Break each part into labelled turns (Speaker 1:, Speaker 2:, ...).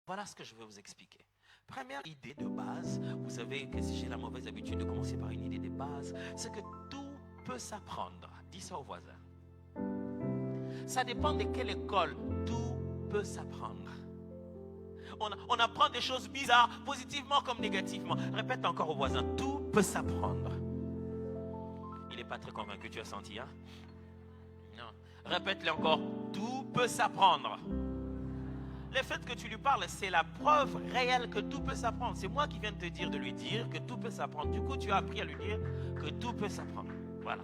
Speaker 1: Voilà ce que je vais vous expliquer. Première idée de base, vous savez que si j'ai la mauvaise habitude de commencer par une idée de base, c'est que tout peut s'apprendre. Dis ça au voisin. Ça dépend de quelle école, tout peut s'apprendre. On apprend des choses bizarres, positivement comme négativement. Répète encore au voisin, tout peut s'apprendre. Il n'est pas très convaincu, tu as senti, hein? Non. Répète-le encore, tout peut s'apprendre. Le fait que tu lui parles, c'est la preuve réelle que tout peut s'apprendre. C'est moi qui viens de te dire, de lui dire que tout peut s'apprendre. Du coup, tu as appris à lui dire que tout peut s'apprendre. Voilà.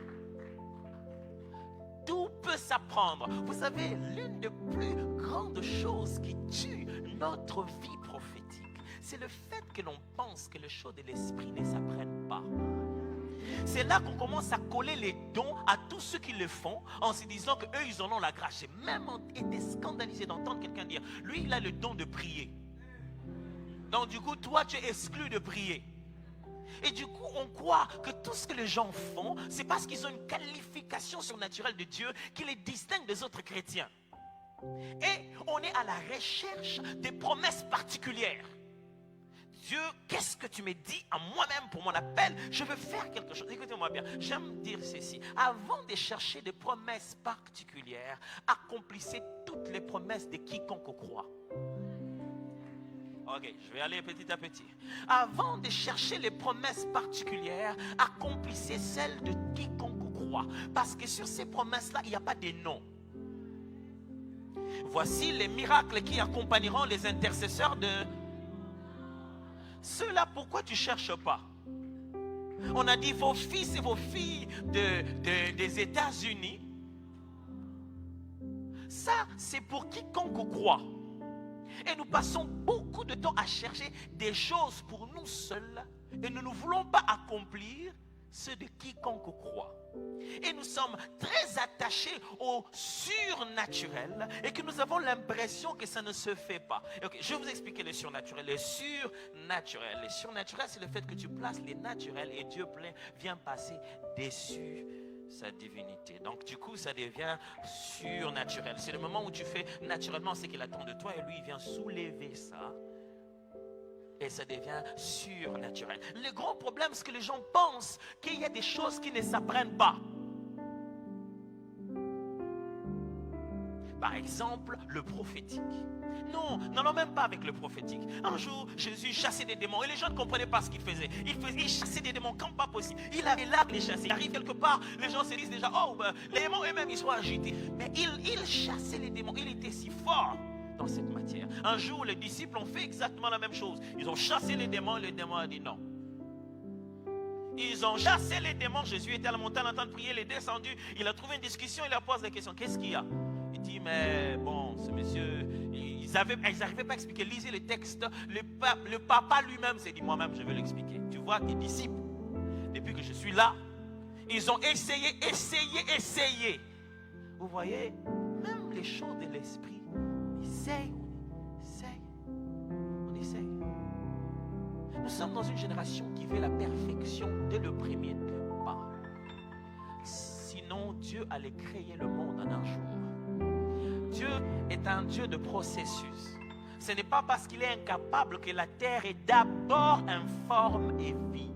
Speaker 1: Tout peut s'apprendre. Vous savez, l'une des plus grandes choses qui tue notre vie prophétique, c'est le fait que l'on pense que les choses de l'esprit ne s'apprennent pas. C'est là qu'on commence à coller les dons à tous ceux qui le font en se disant qu'eux, ils en ont la grâce. J'ai même été scandalisé d'entendre quelqu'un dire, lui, il a le don de prier. Donc du coup, toi, tu es exclu de prier. Et du coup, on croit que tout ce que les gens font, c'est parce qu'ils ont une qualification surnaturelle de Dieu qui les distingue des autres chrétiens. Et on est à la recherche des promesses particulières. Dieu, qu'est-ce que tu me dis à moi-même pour mon appel? Je veux faire quelque chose. Écoutez-moi bien, j'aime dire ceci. Avant de chercher des promesses particulières, accomplissez toutes les promesses de quiconque croit. Ok, je vais aller petit à petit. Avant de chercher les promesses particulières, accomplissez celles de quiconque croit. Parce que sur ces promesses-là, il n'y a pas de nom. Voici les miracles qui accompagneront les intercesseurs de... Ceux-là, pourquoi tu ne cherches pas? On a dit vos fils et vos filles des États-Unis. Ça, c'est pour quiconque croit. Et nous passons beaucoup de temps à chercher des choses pour nous seuls. Et nous ne voulons pas accomplir ceux de quiconque croit. Et nous sommes très attachés au surnaturel et que nous avons l'impression que ça ne se fait pas. Okay, je vais vous expliquer le surnaturel. Le surnaturel, c'est le fait que tu places les naturels et Dieu vient passer dessus sa divinité. Donc du coup, ça devient surnaturel. C'est le moment où tu fais naturellement ce qu'il attend de toi et lui, il vient soulever ça. Et ça devient surnaturel. Le grand problème, c'est que les gens pensent qu'il y a des choses qui ne s'apprennent pas. Par exemple, le prophétique. Non, n'allons même pas avec le prophétique. Un jour, Jésus chassait des démons et les gens ne comprenaient pas ce qu'il faisait. Il chassait des démons comme pas possible. Il avait l'art de les chasser. Il arrive quelque part, les gens se disent déjà, oh, ben, les démons eux-mêmes, ils sont agités. Mais il chassait les démons. Il était si fort dans cette matière. Un jour, les disciples ont fait exactement la même chose. Ils ont chassé les démons et le démon a dit non. Ils ont chassé les démons. Jésus était à la montagne en train de prier, il est descendu. Il a trouvé une discussion, il leur pose la question. Qu'est-ce qu'il y a? Il dit, mais bon, ce monsieur, ils n'arrivaient pas à expliquer. Lisez le texte. Le papa lui-même s'est dit, moi-même, je vais l'expliquer. Tu vois, tes disciples, depuis que je suis là, ils ont essayé. Vous voyez, même les choses de l'esprit, on essaye. Nous sommes dans une génération qui veut la perfection dès le premier pas. Sinon, Dieu allait créer le monde en un jour. Dieu est un Dieu de processus. Ce n'est pas parce qu'il est incapable que la terre est d'abord informe et vide.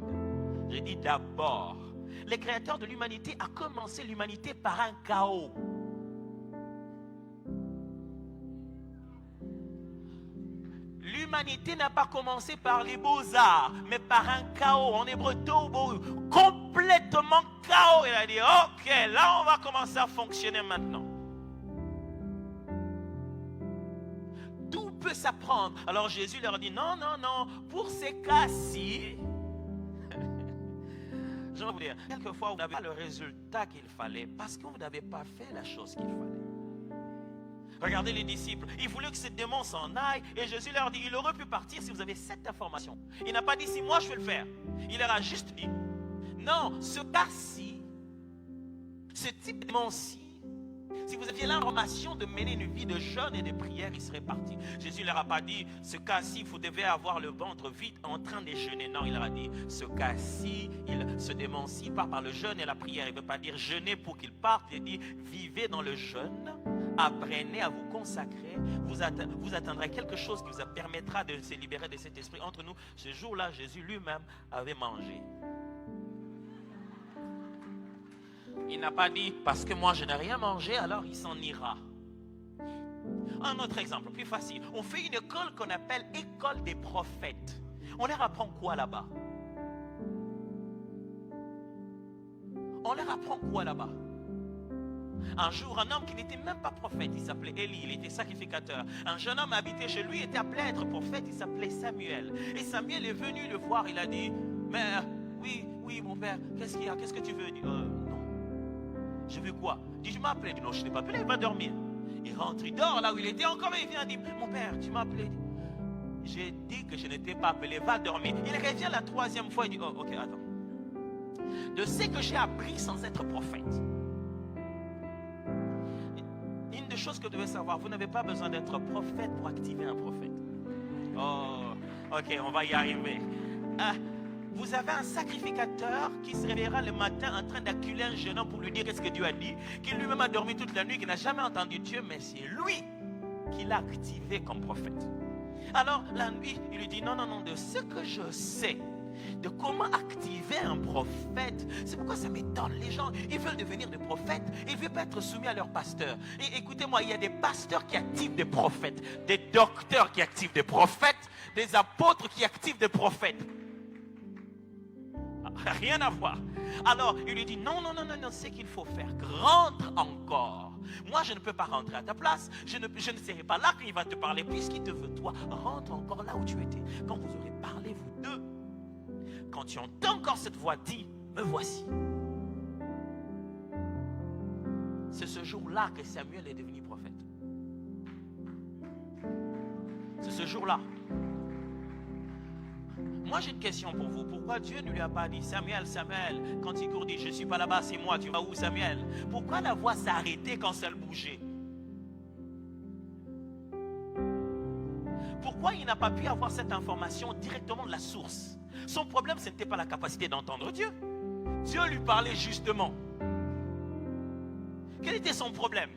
Speaker 1: Je dis d'abord. Le créateur de l'humanité a commencé l'humanité par un chaos. L'humanité n'a pas commencé par les beaux-arts, mais par un chaos. En hébreu, tohu, complètement chaos. Il a dit, ok, là on va commencer à fonctionner maintenant. Tout peut s'apprendre. Alors Jésus leur dit, non, pour ces cas-ci, je vais vous dire, quelquefois vous n'avez pas le résultat qu'il fallait parce que vous n'avez pas fait la chose qu'il fallait. Regardez les disciples, ils voulaient que ces démons s'en aillent et Jésus leur dit, il aurait pu partir si vous avez cette information. Il n'a pas dit si moi je vais le faire. Il leur a juste dit, non, ce cas-ci, ce type de démon-ci, si vous aviez l'information de mener une vie de jeûne et de prière, il serait parti. Jésus ne leur a pas dit, ce cas-ci, vous devez avoir le ventre vide en train de jeûner. Non, il leur a dit, ce cas-ci, ce démon-ci part par le jeûne et la prière. Il ne veut pas dire jeûner pour qu'il parte, il dit, vivez dans le jeûne apprenez à vous consacrer, vous atteindrez quelque chose qui vous permettra de se libérer de cet esprit. Entre nous, ce jour-là, Jésus lui-même avait mangé. Il n'a pas dit, parce que moi je n'ai rien mangé, alors il s'en ira. Un autre exemple, plus facile. On fait une école qu'on appelle école des prophètes. On leur apprend quoi là-bas? On leur apprend quoi là-bas? Un jour, un homme qui n'était même pas prophète, il s'appelait Élie, il était sacrificateur. Un jeune homme habitait chez lui, était appelé à être prophète, il s'appelait Samuel. Et Samuel est venu le voir, il a dit, mais oui, mon père, qu'est-ce qu'il y a? Qu'est-ce que tu veux? Il dit, non. Je veux quoi? Il dit, je m'ai appelé. Il dit, non, je ne t'ai pas appelé, il va dormir. Il rentre, il dort là où il était encore, il vient, il dit, mon père, tu m'as appelé. J'ai dit que je ne t'ai pas appelé, va dormir. Il revient la troisième fois, il dit, oh, ok, attends. De ce que j'ai appris sans être prophète. Une des choses que vous devez savoir, vous n'avez pas besoin d'être prophète pour activer un prophète. Oh, ok, on va y arriver. Vous avez un sacrificateur qui se réveillera le matin en train d'acculer un jeune homme pour lui dire ce que Dieu a dit, qui lui-même a dormi toute la nuit, qui n'a jamais entendu Dieu, mais c'est lui qui l'a activé comme prophète. Alors, la nuit, il lui dit, non, de ce que je sais, de comment activer un prophète. C'est pourquoi ça m'étonne. Les gens, ils veulent devenir des prophètes et ils ne veulent pas être soumis à leur pasteur. Et écoutez-moi, il y a des pasteurs qui activent des prophètes, des docteurs qui activent des prophètes, des apôtres qui activent des prophètes. Rien à voir. Alors, il lui dit, non, c'est qu'il faut faire. Rentre encore. Moi, je ne peux pas rentrer à ta place. Je ne serai pas là quand il va te parler, puisqu'il te veut, toi. Rentre encore là où tu étais. Quand vous aurez parlé, vous deux. Quand tu entends encore cette voix, dis, me voici. C'est ce jour-là que Samuel est devenu prophète. C'est ce jour-là. Moi, j'ai une question pour vous. Pourquoi Dieu ne lui a pas dit, Samuel, quand il court, dit, je ne suis pas là-bas, c'est moi, tu vas où, Samuel? Pourquoi la voix s'est arrêtée quand ça le bougeait? Pourquoi il n'a pas pu avoir cette information directement de la source? Son problème, ce n'était pas la capacité d'entendre Dieu. Dieu lui parlait justement. Quel était son problème?